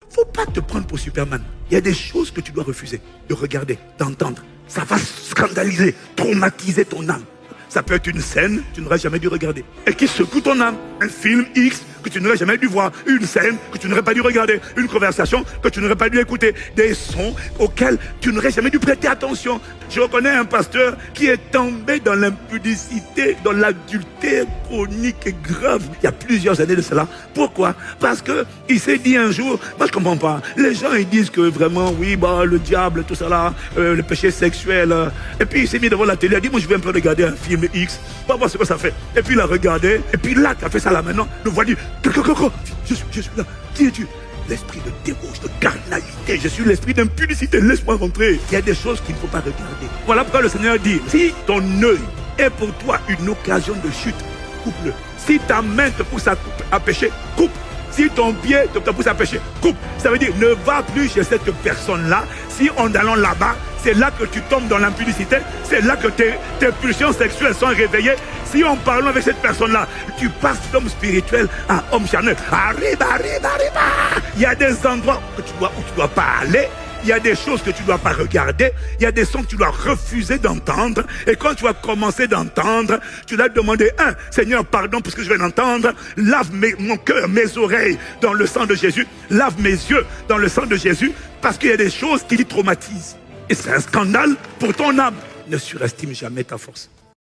Faut pas te prendre pour Superman. Il y a des choses que tu dois refuser de regarder, d'entendre. Ça va scandaliser, traumatiser ton âme. Ça peut être une scène que tu n'aurais jamais dû regarder et qui secoue ton âme. Un film X que tu n'aurais jamais dû voir. Une scène que tu n'aurais pas dû regarder. Une conversation que tu n'aurais pas dû écouter. Des sons auxquels tu n'aurais jamais dû prêter attention. Je reconnais un pasteur qui est tombé dans l'impudicité, dans l'adultère chronique et grave. Il y a plusieurs années de cela. Pourquoi? Parce que il s'est dit un jour, moi je comprends pas. Les gens ils disent que vraiment, oui, bah, le diable, tout ça là, le péché sexuel. Et puis il s'est mis devant la télé, il a dit, moi je vais un peu regarder un film X, pour voir ce que ça fait. Et puis il a regardé, et puis là, tu as fait ça là maintenant, le voit dit, je suis là, qui es-tu? L'esprit de débauche, de carnalité, je suis l'esprit d'impudicité, laisse-moi rentrer. Il y a des choses qu'il ne faut pas regarder. Voilà pourquoi le Seigneur dit, si ton œil est pour toi une occasion de chute, coupe-le. Si ta main te pousse à pécher, coupe. Si ton pied te pousse à pécher, coupe. Ça veut dire, ne va plus chez cette personne-là. Si en allant là-bas, c'est là que tu tombes dans l'impudicité, c'est là que tes pulsions sexuelles sont réveillées. Si en parlant avec cette personne-là, tu passes d'homme spirituel à homme charnel, arrive. Il y a des endroits où tu dois pas aller. Il y a des choses que tu ne dois pas regarder. Il y a des sons que tu dois refuser d'entendre. Et quand tu vas commencer d'entendre, tu dois demander, Seigneur, pardon pour ce que je vais d'entendre. Lave mon cœur, mes oreilles dans le sang de Jésus. Lave mes yeux dans le sang de Jésus. Parce qu'il y a des choses qui les traumatisent. Et c'est un scandale pour ton âme. Ne surestime jamais ta force.